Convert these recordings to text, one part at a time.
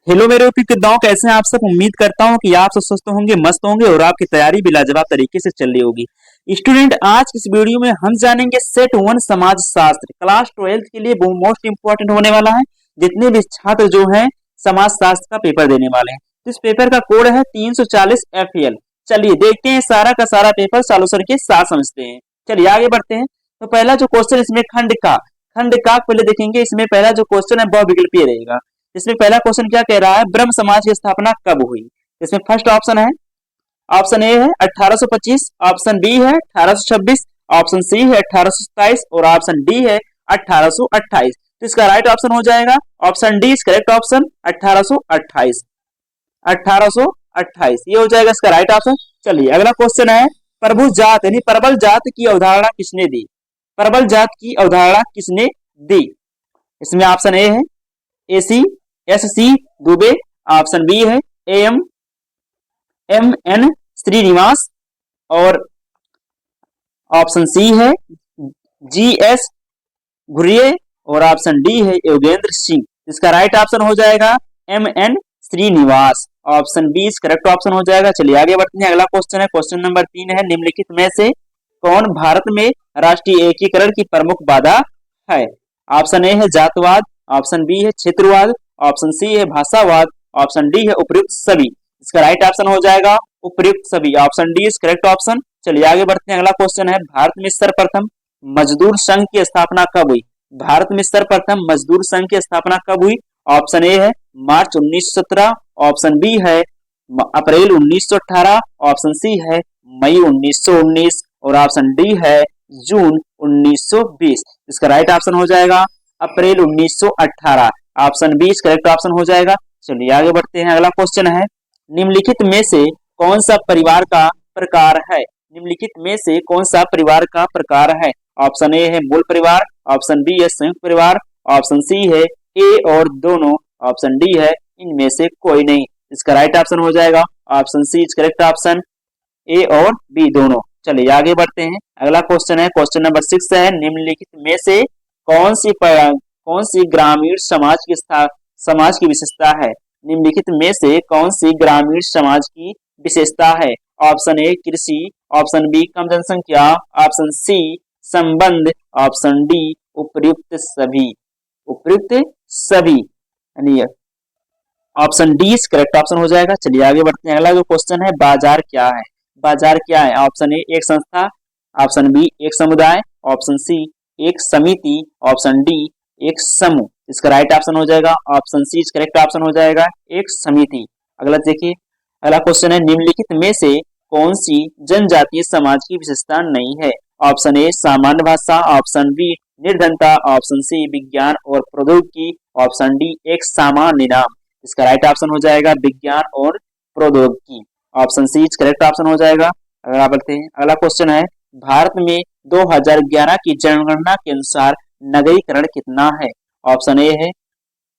Hello मेरे योद्धाओं, कैसे हैं आप सब। उम्मीद करता हूं कि आप सब स्वस्थ होंगे, मस्त होंगे और आपकी तैयारी भी लाजवाब तरीके से चल रही होगी। स्टूडेंट, आज की इस वीडियो में हम जानेंगे सेट वन समाज शास्त्र क्लास 12 के लिए वो मोस्ट इंपॉर्टेंट होने वाला है। जितने भी छात्र जो हैं समाज शास्त्र का पेपर देने वाले हैं, तो इस पेपर का कोड है 340 FL। चलिए देखते हैं सारा का सारा पेपर सॉल्यूशन के साथ समझते हैं। चलिए आगे बढ़ते हैं। तो पहला जो क्वेश्चन इसमें खंड का पहले देखेंगे। इसमें पहला जो क्वेश्चन है वह विकल्पीय रहेगा। इसमें पहला क्वेश्चन क्या कह रहा है, ब्रह्म समाज की स्थापना कब हुई। इसमें फर्स्ट ऑप्शन है, ऑप्शन ए है 1825, ऑप्शन बी है 1826, ऑप्शन सी है 1827 और ऑप्शन डी है 1828। तो इसका राइट ऑप्शन हो जाएगा option D is correct option 1828। 1828 ये हो जाएगा इसका राइट ऑप्शन। चलिए अगला क्वेश्चन है, प्रभु जात यानी प्रबल जात की अवधारणा किसने दी। प्रबल जात की अवधारणा किसने दी। इसमें ऑप्शन ए है AC SC Dubey, option B है MN श्रीनिवास और ऑप्शन सी है GS घुरिये और ऑप्शन डी है योगेंद्र सिंह। इसका राइट ऑप्शन हो जाएगा MN Srinivas. Option B is correct option हो जाएगा। चलिए आगे बढ़ते हैं। अगला क्वेश्चन है, क्वेश्चन नंबर 3 है, निम्नलिखित में से कौन भारत में राष्ट्रीय एकीकरण की प्रमुख बाधा है। ऑप्शन ए है जातवाद, ऑप्शन बी है क्षेत्रवाद, ऑप्शन सी है भाषावाद, ऑप्शन डी है उपयुक्त सभी। इसका राइट ऑप्शन हो जाएगा उपयुक्त सभी। Option D is correct option. चलिए आगे बढ़ते हैं। अगला क्वेश्चन है, भारत में सर्वप्रथम मजदूर संघ की स्थापना कब हुई। भारत में सर्वप्रथम मजदूर संघ की स्थापना कब हुई। ऑप्शन ए है मार्च 1917, ऑप्शन बी है अप्रैल 1918, ऑप्शन सी है मई 1919 और ऑप्शन डी है जून 1920। इसका राइट ऑप्शन हो जाएगा अप्रैल 1918। ऑप्शन बी करेक्ट ऑप्शन हो जाएगा। चलिए आगे बढ़ते हैं। अगला क्वेश्चन है, निम्नलिखित में से कौन सा परिवार का प्रकार है। निम्नलिखित में से कौन सा परिवार का प्रकार है। ऑप्शन ए है मूल परिवार, ऑप्शन बी है संयुक्त परिवार, ऑप्शन सी है ए और दोनों, ऑप्शन डी है इनमें से कोई नहीं। इसका राइट ऑप्शन हो जाएगा option C is correct option, A और बी दोनों। चलिए आगे बढ़ते हैं। अगला क्वेश्चन है, क्वेश्चन नंबर 6 है, निम्नलिखित में से कौन सी ग्रामीण समाज की विशेषता है। निम्नलिखित में से कौन सी ग्रामीण समाज की विशेषता है। ऑप्शन ए कृषि, ऑप्शन बी कम जनसंख्या, ऑप्शन सी संबंध, ऑप्शन डी उपयुक्त सभी। उपयुक्त सभी यानी ऑप्शन डी करेक्ट ऑप्शन हो जाएगा। चलिए आगे बढ़ते हैं। अगला जो क्वेश्चन है, बाजार क्या है। बाजार क्या है। ऑप्शन ए एक संस्था, ऑप्शन बी एक समुदाय, ऑप्शन सी एक समिति, ऑप्शन डी एक समूह। इसका राइट ऑप्शन हो जाएगा ऑप्शन सी करेक्ट ऑप्शन हो जाएगा एक समिति। अगला देखिए, अगला क्वेश्चन है, निम्नलिखित में से कौन सी जनजातीय समाज की विशेषता नहीं है। ऑप्शन ए सामान्य भाषा, ऑप्शन बी निर्धनता, ऑप्शन सी विज्ञान और प्रौद्योगिकी, ऑप्शन डी एक सामान्य नाम। इसका राइट ऑप्शन हो जाएगा विज्ञान और प्रौद्योगिकी। ऑप्शन सी करेक्ट ऑप्शन हो जाएगा। अगला बढ़ते हैं। अगला क्वेश्चन है, भारत में 2011 की जनगणना के अनुसार नगरीकरण कितना है। ऑप्शन ए है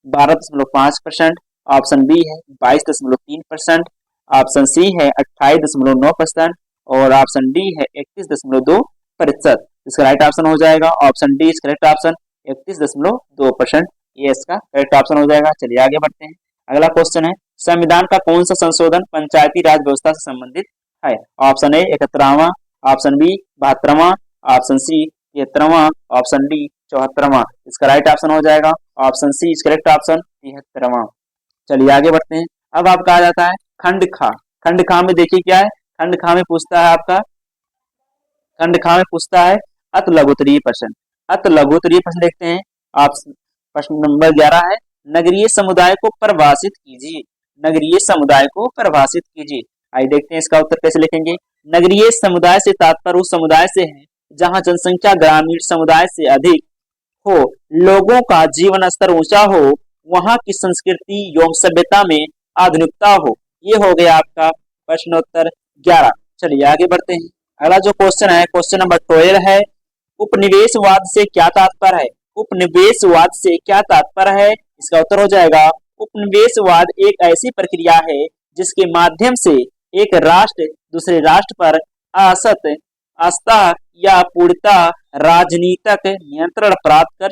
12.5%, ऑप्शन बी है 22.3%, ऑप्शन सी है 28.9% और ऑप्शन डी है 31.2%। इसका राइट ऑप्शन हो जाएगा ऑप्शन डी करेक्ट ऑप्शन 31.2%। ये इसका करेक्ट ऑप्शन हो जाएगा। चलिए आगे बढ़ते हैं। अगला क्वेश्चन है, संविधान का कौन सा संशोधन पंचायती राज व्यवस्था से संबंधित है। ऑप्शन ए 71वां, ऑप्शन बी 72वां, ऑप्शन सी 73वां, ऑप्शन डी 74वां। इसका राइट ऑप्शन हो जाएगा ऑप्शन सी करेक्ट ऑप्शन 73वां। चलिए आगे बढ़ते हैं। अब आपका आ जाता है खंड खा। खंड खा में देखिए क्या है। खंड खा में पूछता है आपका, खंड खा में पूछता है अत लघुत्तरीय प्रश्न। अत लघुत्तरीय प्रश्न देखते हैं। आप प्रश्न नंबर 11 है, नगरीय समुदाय को परिभाषित कीजिए। नगरीय समुदाय को परिभाषित कीजिए। आइए देखते हैं इसका उत्तर कैसे लिखेंगे। नगरीय समुदाय से तात्पर्य उस समुदाय से है जहां जनसंख्या ग्रामीण समुदाय से अधिक हो, लोगों का जीवन स्तर ऊंचा हो, वहां की संस्कृति एवं सभ्यता में आधुनिकता हो। ये हो गया आपका प्रश्नोत्तर 11। चलिए आगे बढ़ते हैं। अगला जो क्वेश्चन है, क्वेश्चन नंबर 12 है, उपनिवेशवाद से क्या तात्पर्य है। उपनिवेशवाद से क्या तात्पर्य है। इसका उत्तर हो जाएगा उपनिवेशवाद एक ऐसी प्रक्रिया है जिसके माध्यम से एक राष्ट्र दूसरे राष्ट्र पर आस्था या पूर्णतः राजनीतिक नियंत्रण प्राप्त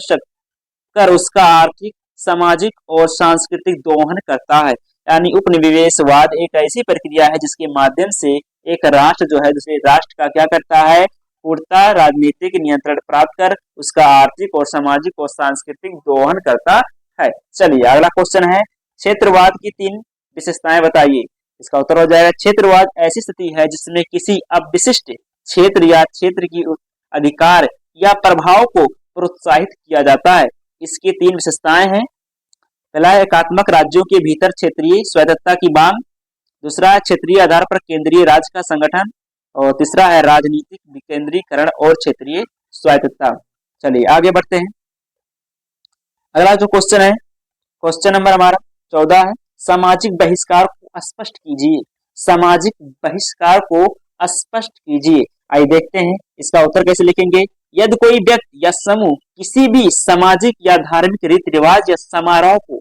कर उसका आर्थिक सामाजिक और सांस्कृतिक दोहन करता है। यानी उपनिवेशवाद एक ऐसी प्रक्रिया है जिसके माध्यम से एक राष्ट्र जो है दूसरे राष्ट्र का क्या करता है, पूर्णतः राजनीतिक नियंत्रण प्राप्त कर उसका आर्थिक और सामाजिक और सांस्कृतिक दोहन करता है। चलिए अगला क्वेश्चन है, क्षेत्रवाद की 3 विशेषताएं बताइए। इसका उत्तर हो जाएगा, क्षेत्रवाद ऐसी स्थिति है जिसमें किसी अविशिष्ट क्षेत्र या क्षेत्र की अधिकार या प्रभाव को प्रोत्साहित किया जाता है। इसकी 3 विशेषताएं हैं। पहला है एकात्मक राज्यों के भीतर क्षेत्रीय स्वायत्तता की मांग, दूसरा है क्षेत्रीय आधार पर केंद्रीय राज्य का संगठन, और तीसरा है राजनीतिक विकेंद्रीकरण और क्षेत्रीय स्वायत्तता। चलिए आगे बढ़ते हैं। अगला जो क्वेश्चन है, क्वेश्चन नंबर हमारा 14 है, सामाजिक बहिष्कार को स्पष्ट कीजिए। सामाजिक बहिष्कार को स्पष्ट कीजिए। आइए देखते हैं इसका उत्तर कैसे लिखेंगे। यदि कोई व्यक्ति या समूह किसी भी सामाजिक या धार्मिक रीति रिवाज या समारोह को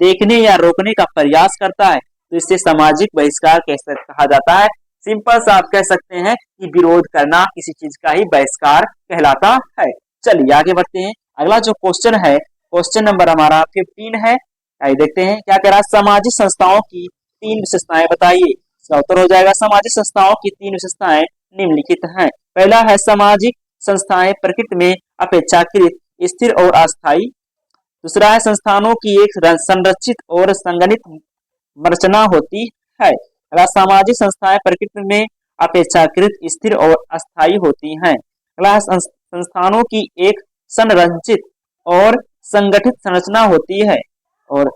देखने या रोकने का प्रयास करता है तो इसे सामाजिक बहिष्कार कैसे कहा जाता है। सिंपल सा आप कह सकते हैं कि विरोध करना किसी चीज का ही बहिष्कार कहलाता है। चलिए आगे बढ़ते हैं। अगला जो क्वेश्चन है, क्वेश्चन नंबर हमारा 15 है। आइए देखते हैं क्या कह रहा है, सामाजिक संस्थाओं की 3 विशेषताएं बताइए। इसका उत्तर हो जाएगा, सामाजिक संस्थाओं की 3 विशेषताएं निम्नलिखित हैं। पहला है सामाजिक संस्थाएं प्रकृति में अपेक्षाकृत स्थिर और अस्थायी। दूसरा है संस्थानों की एक संरचित और संगठित संरचना होती है। अगला सामाजिक संस्थाएं प्रकृति में अपेक्षाकृत स्थिर और अस्थायी होती हैं। अगला संस्थानों की एक संरचित और संगठित संरचना होती है। और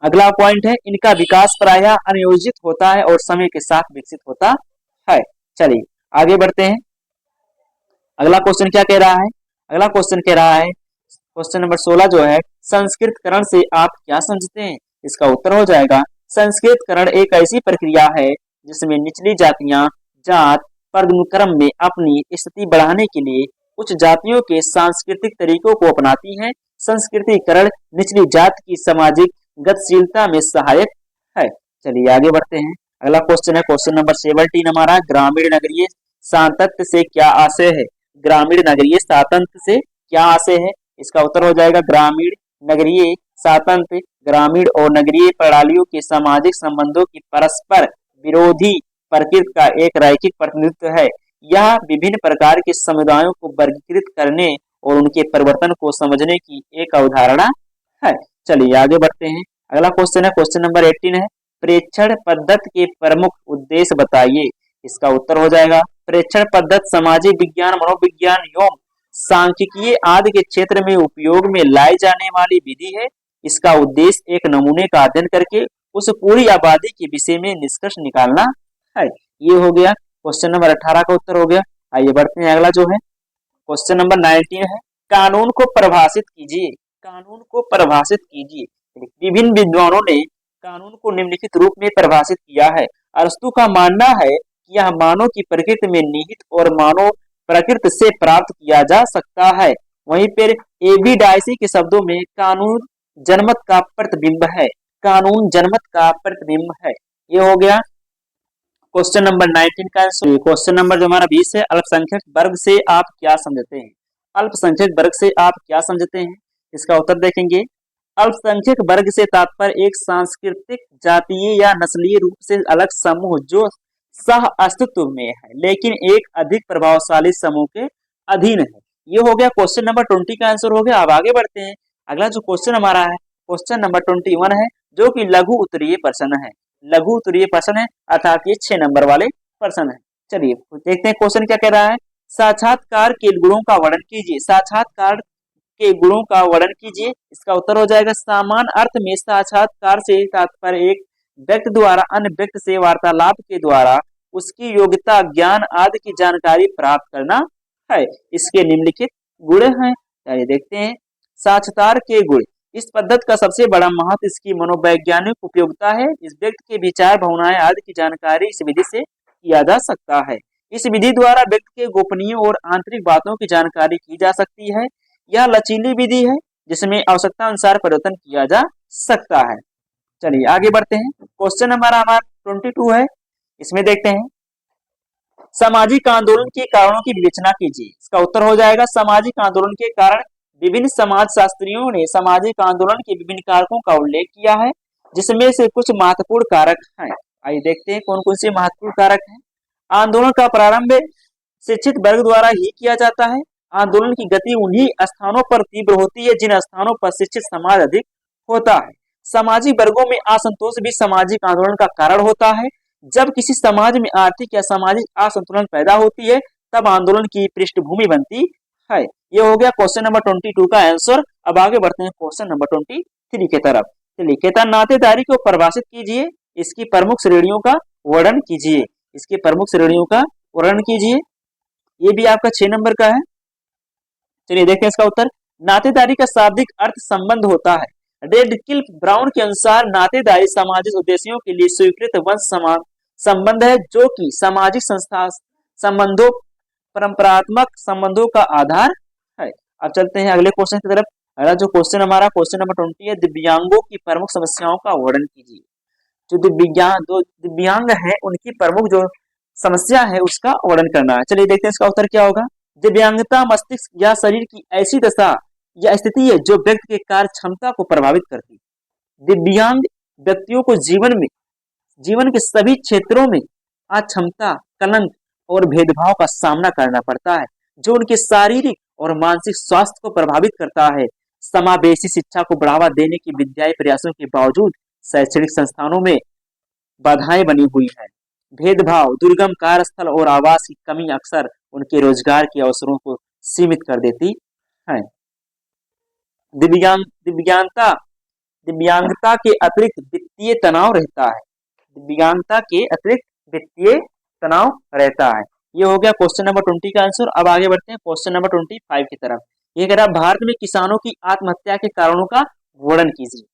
अगला पॉइंट है इनका विकास प्रायः अनियोजित होता है और समय के साथ विकसित होता है। चलिए आगे बढ़ते हैं। अगला क्वेश्चन क्या कह रहा है, अगला क्वेश्चन कह रहा है क्वेश्चन नंबर 16 जो है, संस्कृतकरण से आप क्या समझते हैं। इसका उत्तर हो जाएगा, संस्कृतकरण एक ऐसी प्रक्रिया है जिसमें निचली जातियां जात पदानुक्रम में अपनी स्थिति बढ़ाने के लिए उच्च जातियों के सांस्कृतिक तरीकों को अपनाती हैं। संस्कृतिकरण निचली जात की सामाजिक गतिशीलता में सहायक है। चलिए आगे बढ़ते हैं। अगला क्वेश्चन है क्वेश्चन नंबर 17 हमारा, ग्रामीण नगरीय सातत्य से क्या आशय है। ग्रामीण नगरीय सातत्य से क्या आशय है। इसका उत्तर हो जाएगा, ग्रामीण नगरीय सातत्य ग्रामीण और नगरीय प्रणालियों के सामाजिक संबंधों की परस्पर विरोधी प्रकृति का एक रैखिक प्रतिनिधित्व है। यह विभिन्न प्रकार के समुदायों को वर्गीकृत करने और उनके परिवर्तन को समझने की एक अवधारणा है। चलिए आगे बढ़ते हैं। अगला क्वेश्चन है क्वेश्चन नंबर 18 है, प्रेक्षण पद्धति के प्रमुख उद्देश्य बताइए। इसका उत्तर हो जाएगा, प्रेक्षण पद्धति सामाजिक विज्ञान मनोविज्ञान एवं सांख्यिकी आदि के क्षेत्र में उपयोग में लाई जाने वाली विधि है। इसका उद्देश्य एक नमूने का अध्ययन करके उस पूरी आबादी के विषय में निष्कर्ष निकालना है। ये हो गया क्वेश्चन नंबर 18 का उत्तर हो गया। आइए बढ़ते हैं। अगला जो है क्वेश्चन नंबर 19 है, कानून को परिभाषित कीजिए। कानून को परिभाषित कीजिए। विभिन्न विद्वानों ने कानून को निम्नलिखित रूप में परिभाषित किया है। अरस्तु का मानना है कि यह मानव की प्रकृति में निहित और मानव प्रकृति से प्राप्त किया जा सकता है। वहीं पर एबी डायसी के शब्दों में कानून जनमत का प्रतिबिंब है। कानून जनमत का प्रतिबिंब है। ये हो गया क्वेश्चन नंबर 19 का आंसर। क्वेश्चन नंबर जो हमारा 20 है, अल्पसंख्यक वर्ग से आप क्या समझते हैं। अल्पसंख्यक वर्ग से आप क्या समझते हैं। इसका उत्तर देखेंगे, अल्पसंख्यक वर्ग से तात्पर्य एक सांस्कृतिक जातीय या नस्लीय रूप से अलग समूह जो सह अस्तित्व में है लेकिन एक अधिक प्रभावशाली समूह के अधीन है। ये हो गया क्वेश्चन नंबर 20 का आंसर हो गया। अब आगे बढ़ते हैं। अगला जो क्वेश्चन हमारा है क्वेश्चन नंबर 21 है, जो कि लघु उत्तरीय प्रश्न है। लघु उत्तरीय प्रश्न है अर्थात ये 6 नंबर वाले प्रश्न है। चलिए देखते हैं क्वेश्चन क्या कह रहा है, साक्षात्कार के गुणों का वर्णन कीजिए। साक्षात्कार के गुणों का वर्णन कीजिए। इसका उत्तर हो जाएगा, सामान्य अर्थ में साक्षात्कार से तात्पर्य एक व्यक्ति द्वारा अन्य व्यक्ति से वार्तालाप के द्वारा उसकी योग्यता ज्ञान आदि की जानकारी प्राप्त करना है। इसके निम्नलिखित गुण हैं। चलिए देखते हैं। साक्षात्कार के गुण, इस पद्धति का सबसे बड़ा महत्व इसकी मनोवैज्ञानिक उपयोगिता है। इस व्यक्ति के विचार भावनाएं आदि की जानकारी इस विधि से किया जा सकता है। इस विधि द्वारा व्यक्ति के गोपनीय और आंतरिक बातों की जानकारी की जा सकती है। यह लचीली विधि है जिसमें आवश्यकता अनुसार परिवर्तन किया जा सकता है। चलिए आगे बढ़ते हैं। क्वेश्चन नंबर हमारा 22 है। इसमें देखते हैं, सामाजिक आंदोलन के कारणों की विवेचना कीजिए। इसका उत्तर हो जाएगा, सामाजिक आंदोलन के कारण विभिन्न समाजशास्त्रियों ने सामाजिक आंदोलन के विभिन्न कारकों का उल्लेख किया है, जिसमें से कुछ महत्वपूर्ण कारक हैं। आइए देखते हैं कौन कौन से महत्वपूर्ण कारक हैं। आंदोलन का प्रारंभ शिक्षित वर्ग द्वारा ही किया जाता है। आंदोलन की गति उन्हीं स्थानों पर तीव्र होती है जिन स्थानों पर शिक्षित समाज अधिक होता है। सामाजिक वर्गों में असंतोष भी सामाजिक आंदोलन का कारण होता है। जब किसी समाज में आर्थिक या सामाजिक असंतुलन पैदा होती है तब आंदोलन की पृष्ठभूमि बनती है। ये हो गया क्वेश्चन नंबर 22 का आंसर। अब आगे बढ़ते हैं क्वेश्चन नंबर 23 की तरफ। चलिए, कहता है नातेदारी को परिभाषित कीजिए, इसकी प्रमुख श्रेणियों का वर्णन कीजिए। इसकी प्रमुख श्रेणियों का वर्णन कीजिए। ये भी आपका 6 नंबर का है। चलिए देखते हैं इसका उत्तर। नातेदारी का शाब्दिक अर्थ संबंध होता है। रेडक्लिफ ब्राउन के अनुसार नातेदारी सामाजिक उद्देश्यों के लिए स्वीकृत वंश समान संबंध है जो कि सामाजिक संस्था संबंधों परंपरात्मक संबंधों का आधार है। अब चलते हैं अगले क्वेश्चन की तरफ। अगला जो क्वेश्चन हमारा क्वेश्चन नंबर 20 है, दिव्यांगों की प्रमुख समस्याओं का वर्णन कीजिए। जो दिव्यांग है उनकी प्रमुख जो समस्या है उसका वर्णन करना है। चलिए देखते हैं इसका उत्तर क्या होगा। दिव्यांगता मस्तिष्क या शरीर की ऐसी दशा या स्थिति है जो व्यक्ति के कार्य क्षमता को प्रभावित करती है। दिव्यांग व्यक्तियों को जीवन के सभी क्षेत्रों में अक्षमता, कलंक और भेदभाव का सामना करना पड़ता है जो उनके शारीरिक और मानसिक स्वास्थ्य को प्रभावित करता है। समावेशी शिक्षा को बढ़ावा देने के विद्यालय प्रयासों के बावजूद शैक्षणिक संस्थानों में बाधाएं बनी हुई हैं। भेदभाव, दुर्गम कार्यस्थल और आवास की कमी अक्सर उनके रोजगार के अवसरों को सीमित कर देती है। दिव्यांगता के अतिरिक्त वित्तीय तनाव रहता है। दिव्यांगता के अतिरिक्त वित्तीय तनाव रहता है। ये हो गया क्वेश्चन नंबर 20 का आंसर। अब आगे बढ़ते हैं क्वेश्चन नंबर 25 की तरफ। ये कह रहा है भारत में किसानों की आत्महत्या के कारणों का वर्णन कीजिए।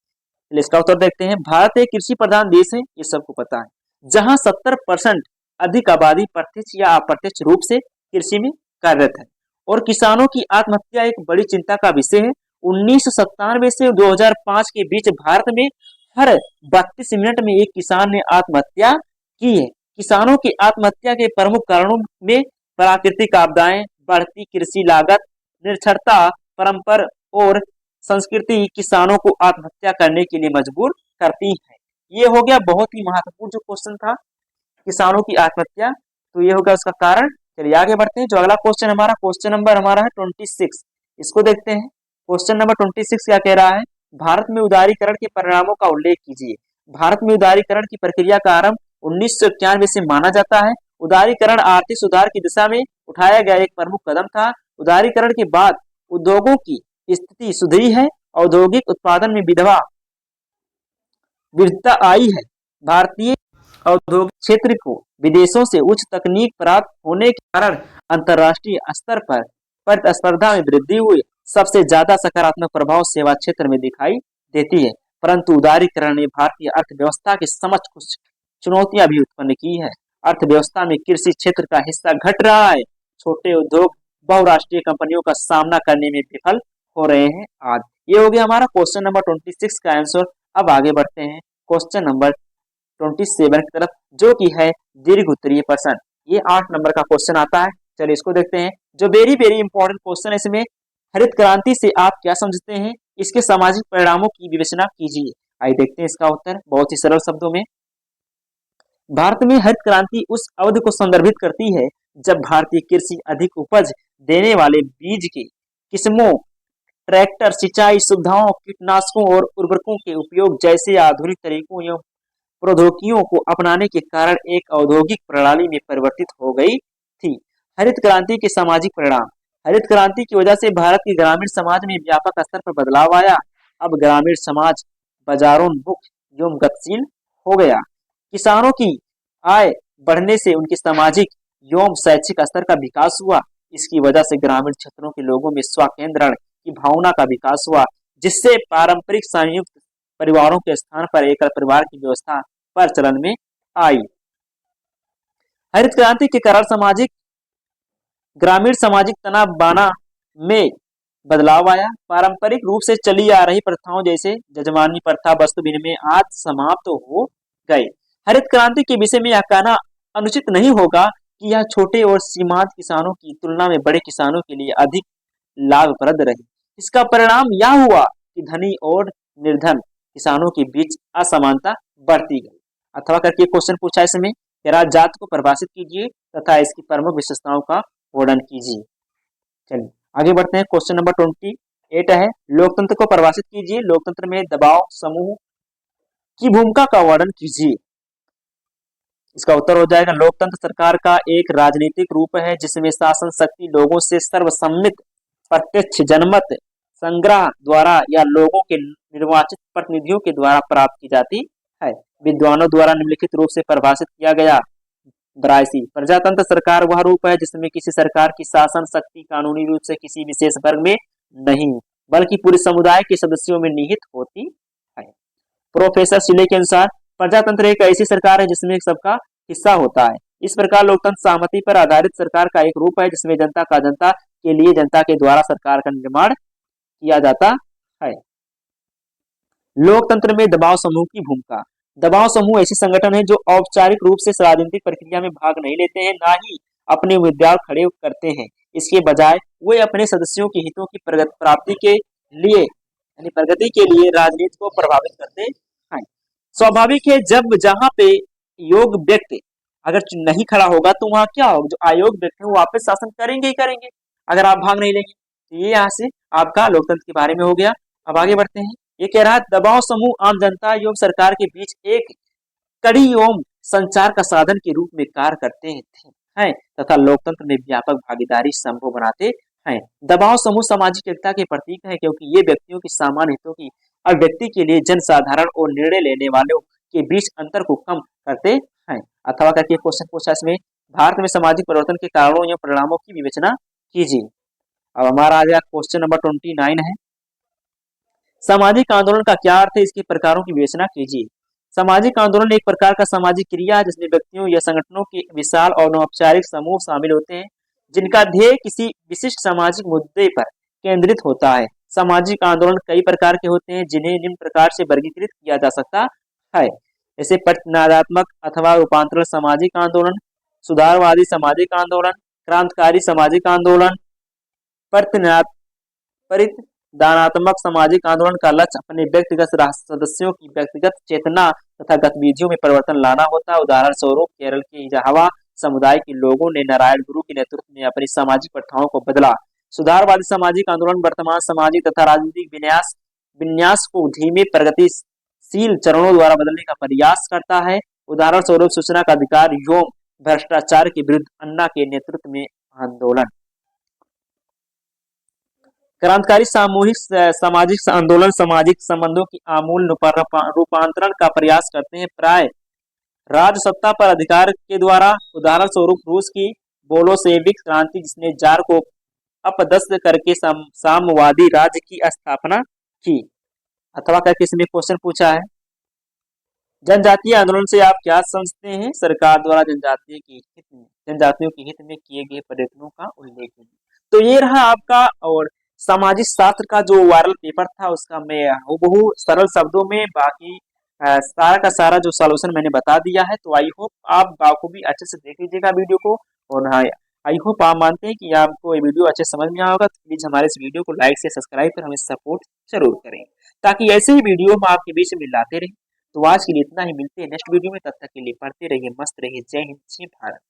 इसका उत्तर देखते हैं। भारत एक कृषि प्रधान देश है, ये सबको पता है, जहां 70% अधिक आबादी प्रत्यक्ष या अप्रत्यक्ष रूप से कृषि में कार्यरत है और किसानों की आत्महत्या एक बड़ी चिंता का विषय है। 1997 से 2005 के बीच भारत में हर 32 मिनट में एक किसान ने आत्महत्या की है। किसानों की आत्महत्या के प्रमुख कारणों में प्राकृतिक आपदाएं, बढ़ती कृषि लागत, निरक्षरता, परंपरा और संस्कृति किसानों को आत्महत्या करने के लिए मजबूर करती है। ये हो गया बहुत ही महत्वपूर्ण जो क्वेश्चन था, किसानों की आत्महत्या, तो ये होगा उसका कारण। चलिए आगे बढ़ते हैं। जो अगला क्वेश्चन हमारा क्वेश्चन नंबर हमारा है 26। इसको देखते हैं। क्वेश्चन नंबर 26 क्या कह रहा है। भारत में उदारीकरण के परिणामों का उल्लेख कीजिए। भारत में उदारीकरण की प्रक्रिया का आरंभ 1991 से माना जाता है। उदारीकरण आर्थिक सुधार की दिशा में उठाया गया एक प्रमुख कदम था। उदारीकरण के बाद उद्योगों की स्थिति सुधरी है। औद्योगिक उत्पादन में विविधता आई है। भारतीय औद्योगिक क्षेत्र को विदेशों से उच्च तकनीक प्राप्त होने के कारण अंतर्राष्ट्रीय स्तर पर प्रतिस्पर्धा में वृद्धि हुई। सबसे ज्यादा सकारात्मक प्रभाव सेवा क्षेत्र में दिखाई देती है, परंतु उदारीकरण ने भारतीय अर्थव्यवस्था के समक्ष कुछ चुनौतियां भी उत्पन्न की है। अर्थव्यवस्था में कृषि क्षेत्र का हिस्सा घट रहा है। छोटे उद्योग बहुराष्ट्रीय कंपनियों का सामना करने में विफल हो रहे हैं आदि। ये हो गया हमारा क्वेश्चन नंबर 26 का आंसर। अब आगे बढ़ते हैं क्वेश्चन नंबर 27 की तरफ, जो कि है दीर्घ उत्तरीय प्रश्न। ये 8 नंबर का क्वेश्चन आता है। चलिए इसको देखते हैं। जो वेरी वेरी इंपॉर्टेंट क्वेश्चन है इसमें, हरित क्रांति से आप क्या समझते हैं, इसके सामाजिक परिणामों की विवेचना कीजिए। आइए देखते हैं इसका उत्तर बहुत ही सरल शब्दों में। भारत में हरित क्रांति उस अवधि को संदर्भित करती है जब भारतीय कृषि अधिक उपज देने वाले बीज के किस्मों, ट्रैक्टर, सिंचाई सुविधाओं, कीटनाशकों और उर्वरकों के उपयोग जैसे आधुनिक तरीकों एवं प्रौद्योगिकियों को अपनाने के कारण एक औद्योगिक प्रणाली में परिवर्तित हो गई थी। हरित क्रांति के सामाजिक परिणाम। हरित क्रांति की वजह से भारत के ग्रामीण समाज में व्यापक स्तर पर बदलाव आया। अब ग्रामीण समाज बाजारोन्मुख एवं गतिशील हो गया। किसानों की आय बढ़ने से उनके सामाजिक एवं शैक्षिक स्तर का विकास हुआ। इसकी वजह से ग्रामीण क्षेत्रों के लोगों में स्वकेंद्रण की भावना का विकास हुआ, जिससे पारंपरिक संयुक्त परिवारों के स्थान पर एकल परिवार की व्यवस्था प्रचलन में आई। हरित क्रांति के कारण ग्रामीण सामाजिक तनाव बाना में बदलाव आया। पारंपरिक रूप से चली आ रही प्रथाओं जैसे जजमानी प्रथा, वस्तु विनिमय आदि समाप्त हो गए। हरित क्रांति के विषय में यह कहना अनुचित नहीं होगा कि यह छोटे और सीमांत किसानों की तुलना में बड़े किसानों के लिए अधिक लाभप्रद रही। इसका परिणाम यह हुआ कि धनी और निर्धन किसानों के बीच असमानता बढ़ती गई। अथवा करके क्वेश्चन पूछा इसमें कि राज्य जाति को परिभाषित कीजिए तथा इसकी प्रमुख विशेषताओं का वर्णन कीजिए। चलिए आगे बढ़ते हैं। क्वेश्चन नंबर 28 है, लोकतंत्र को परिभाषित कीजिए। लोकतंत्र में दबाव समूह की भूमिका का वर्णन कीजिए। इसका उत्तर हो जाएगा, लोकतंत्र सरकार का एक राजनीतिक रूप है जिसमें शासन शक्ति लोगों से सर्वसम्मित प्रत्यक्ष जनमत संग्रह द्वारा या लोगों के निर्वाचित प्रतिनिधियों के द्वारा प्राप्त की जाती है। विद्वानों द्वारा निम्नलिखित रूप से परिभाषित किया गया। 82, प्रजातंत्र सरकार वह रूप है जिसमें किसी सरकार की शासन शक्ति कानूनी रूप से किसी विशेष वर्ग में नहीं बल्कि पूरे समुदाय के सदस्यों में निहित होती है। प्रोफेसर शिले के अनुसार प्रजातंत्र एक ऐसी सरकार है जिसमें सबका हिस्सा होता है। इस प्रकार लोकतंत्र सहमति पर आधारित सरकार का एक रूप है जिसमें जनता का जनता के लिए जनता के द्वारा सरकार का निर्माण किया जाता है। लोकतंत्र में दबाव समूह की भूमिका। दबाव समूह ऐसे संगठन है जो औपचारिक रूप से राजनीतिक प्रक्रिया में भाग नहीं लेते हैं, ना ही अपने उम्मीदवार खड़े करते हैं। इसके बजाय वे अपने सदस्यों के हितों की प्राप्ति के लिए यानी प्रगति के लिए राजनीति को प्रभावित करते हैं। स्वाभाविक है जब जहां पे योग्य व्यक्ति अगर नहीं खड़ा होगा तो वहां क्या होगा, जो अयोग्य व्यक्ति है वो वापस शासन करेंगे ही करेंगे अगर आप भाग नहीं लेंगे। तो ये यहाँ से आपका लोकतंत्र के बारे में हो गया। अब आगे बढ़ते हैं। ये कह रहा है दबाव समूह आम जनता एवं सरकार के बीच एक कड़ी एवं संचार का साधन के रूप में कार्य करते हैं तथा लोकतंत्र में व्यापक भागीदारी संभव बनाते हैं। दबाव समूह सामाजिक एकता के प्रतीक है क्योंकि ये व्यक्तियों की सामान्य हितों की अभिव्यक्ति के लिए जनसाधारण और निर्णय लेने वालों के बीच अंतर को कम करते हैं। अथवा करके क्वेश्चन पूछा इसमें, भारत में सामाजिक परिवर्तन के कारणों एवं परिणामों की विवेचना कीजिए। अब हमारा आ गया क्वेश्चन नंबर 29 है, सामाजिक आंदोलन का क्या अर्थ है, इसके प्रकारों की विवेचना कीजिए। सामाजिक आंदोलन एक प्रकार का सामाजिक क्रिया है जिसमें व्यक्तियों या संगठनों के विशाल और अनौपचारिक समूह शामिल होते हैं जिनका ध्येय किसी विशिष्ट सामाजिक मुद्दे पर केंद्रित होता है। सामाजिक आंदोलन कई प्रकार के होते हैं जिन्हें निम्न प्रकार से वर्गीकृत किया जा सकता है, जैसे प्रतिनिधात्मक अथवा रूपांतरण सामाजिक आंदोलन, सुधारवादी सामाजिक आंदोलन, क्रांतिकारी सामाजिक आंदोलन। परिधानात्मक सामाजिक आंदोलन का लक्ष्य अपने व्यक्तिगत सदस्यों की व्यक्तिगत चेतना तथा गतिविधियों में परिवर्तन लाना होता है। उदाहरण स्वरूप केरल के इजाहवा समुदाय के लोगों ने नारायण गुरु के नेतृत्व में अपनी सामाजिक प्रथाओं को बदला। सुधारवादी सामाजिक आंदोलन वर्तमान सामाजिक तथा राजनीतिक विन्यास को धीमे प्रगतिशील चरणों द्वारा बदलने का प्रयास करता है। उदाहरण स्वरूप सूचना का अधिकार एवं भ्रष्टाचार के विरुद्ध अन्ना के नेतृत्व में आंदोलन। क्रांतिकारी सामूहिक सामाजिक आंदोलन सामाजिक संबंधों की आमूल रूपांतरण का प्रयास करते हैं, प्राय राजसत्ता पर अधिकार के द्वारा। उदाहरण स्वरूप रूस की बोलोशेविक क्रांति जिसने जार को अपदस्थ करके साम्यवादी राज्य की स्थापना की। अथवा करके इसमें क्वेश्चन पूछा है, जनजातीय आंदोलन से आप क्या समझते हैं, सरकार द्वारा जनजातियों के हित में किए गए प्रयत्नों का उल्लेख है। तो ये रहा आपका और सामाजिक शास्त्र का जो वायरल पेपर था उसका मैं हूबहू सरल शब्दों में बाकी सारा का सारा जो सॉल्यूशन मैंने बता दिया है। तो आई होप आप बाखूबी अच्छे से देख लीजिएगा वीडियो को, और हाँ आई होप आप मानते हैं कि आपको ये वीडियो अच्छे समझ में आया होगा। तो प्लीज हमारे इस वीडियो को लाइक से सब्सक्राइब कर हमें सपोर्ट जरूर करें ताकि ऐसे ही वीडियो हम आपके बीच में लाते रहें। तो आज के लिए इतना ही, मिलते हैं नेक्स्ट वीडियो में, तब तक के लिए पढ़ते रहिए, मस्त रहिए। जय हिंद, जय भारत।